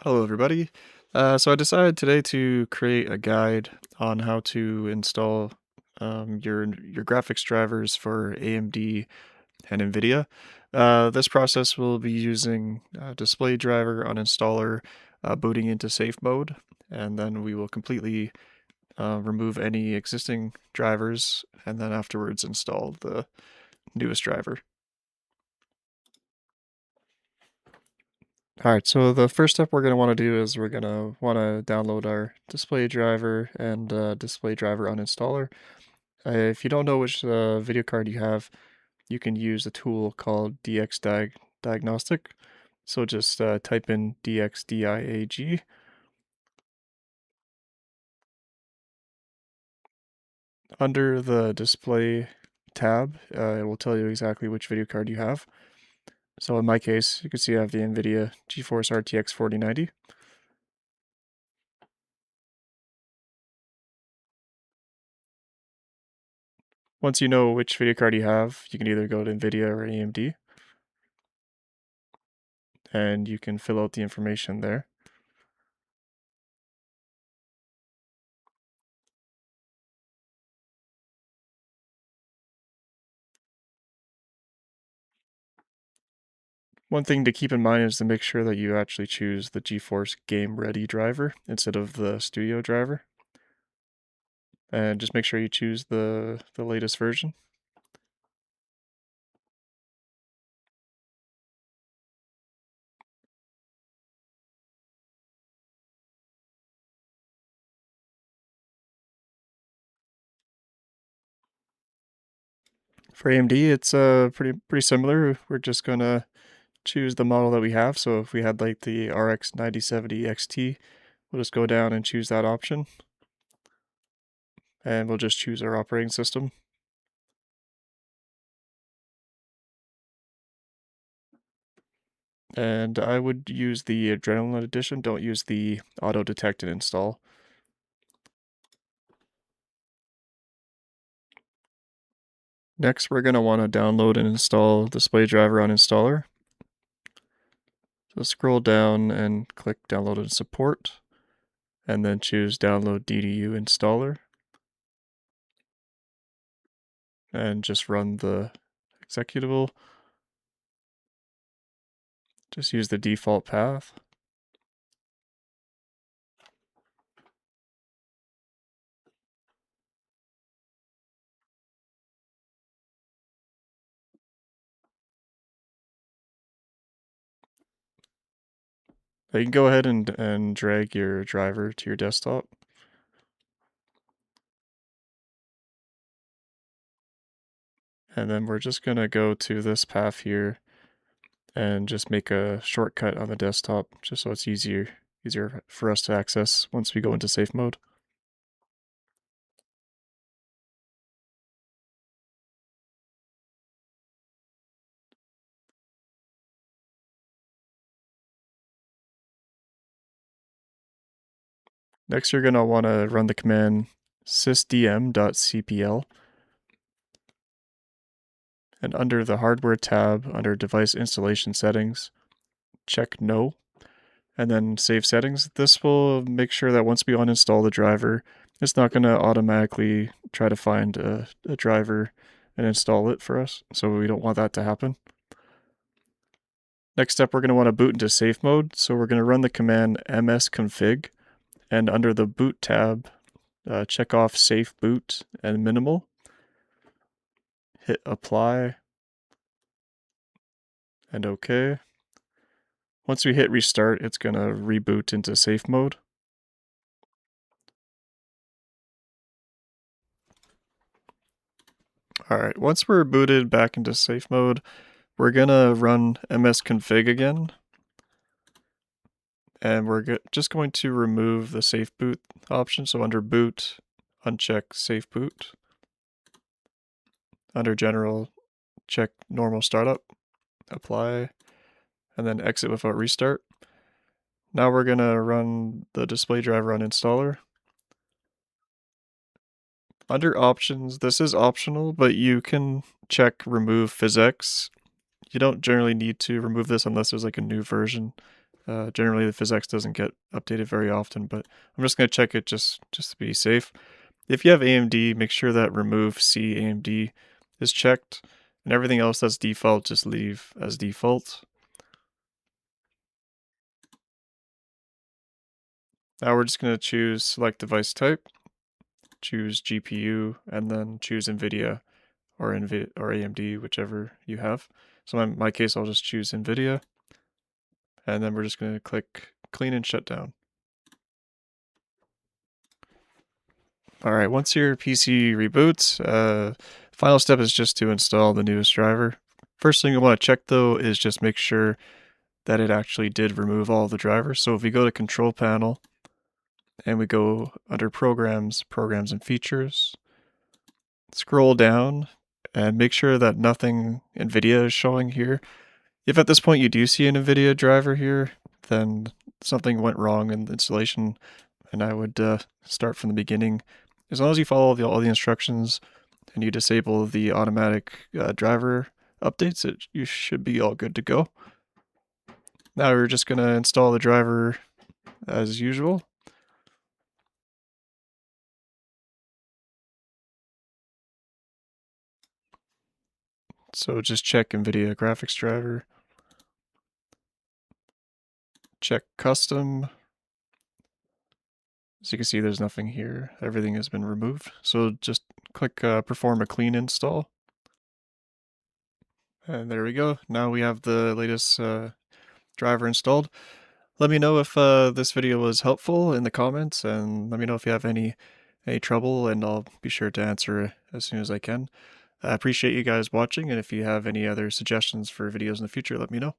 Hello everybody. So I decided today to create a guide on how to install your graphics drivers for AMD and Nvidia. This process will be using Display Driver Uninstaller, booting into safe mode, and then we will completely remove any existing drivers and then afterwards install the newest driver. Alright, so the first step we're going to want to do is we're going to want to download our display driver and display driver uninstaller. If you don't know which video card you have, you can use a tool called Diagnostic. So just type in DXDIAG. Under the display tab, it will tell you exactly which video card you have. So in my case, you can see I have the Nvidia GeForce RTX 4090. Once you know which video card you have, you can either go to Nvidia or AMD, and you can fill out the information there. One thing to keep in mind is to make sure that you actually choose the GeForce Game Ready driver instead of the Studio driver. And just make sure you choose the latest version. For AMD, it's pretty similar. We're just gonna choose the model that we have. So if we had like the RX 9070 XT, we'll just go down and choose that option. And we'll just choose our operating system. And I would use the Adrenaline edition, don't use the auto detect and install. Next, we're going to want to download and install Display Driver Uninstaller. So scroll down and click Download and Support, and then choose Download DDU Installer. And just run the executable. Just use the default path. You can go ahead and drag your driver to your desktop. And then we're just going to go to this path here and just make a shortcut on the desktop just so it's easier for us to access once we go into safe mode. Next, you're going to want to run the command sysdm.cpl. And under the hardware tab, under device installation settings, check no, and then save settings. This will make sure that once we uninstall the driver, it's not going to automatically try to find a driver and install it for us. So we don't want that to happen. Next step, we're going to want to boot into safe mode. So we're going to run the command msconfig, and under the boot tab, check off safe boot and minimal. Hit apply and OK. Once we hit restart, it's going to reboot into safe mode. Alright, once we're booted back into safe mode, we're going to run msconfig again. And we're just going to remove the safe boot option. So under boot, uncheck safe boot. Under general, check normal startup, apply, and then exit without restart. Now we're going to run the display driver uninstaller. Under options, this is optional, but you can check remove physx. You don't generally need to remove this unless there's like a new version Generally, the PhysX doesn't get updated very often, but I'm just going to check it just to be safe. If you have AMD, make sure that remove C AMD is checked, and everything else that's default, just leave as default. Now we're just going to choose select device type, choose GPU, and then choose Nvidia or AMD, whichever you have. So in my case, I'll just choose Nvidia, and then we're just going to click clean and shut down. All right, once your PC reboots, final step is just to install the newest driver. First thing you want to check though is just make sure that it actually did remove all the drivers. So if we go to Control Panel and we go under Programs, Programs and Features, scroll down and make sure that nothing NVIDIA is showing here. If at this point you do see an NVIDIA driver here, then something went wrong in the installation, and I would start from the beginning. As long as you follow all the instructions and you disable the automatic driver updates, you should be all good to go. Now we're just going to install the driver as usual. So just check NVIDIA graphics driver, check custom. As you can see, there's nothing here. Everything has been removed. So just click perform a clean install. And there we go. Now we have the latest driver installed. Let me know if this video was helpful in the comments, and let me know if you have any trouble, and I'll be sure to answer as soon as I can. I appreciate you guys watching, and if you have any other suggestions for videos in the future, let me know.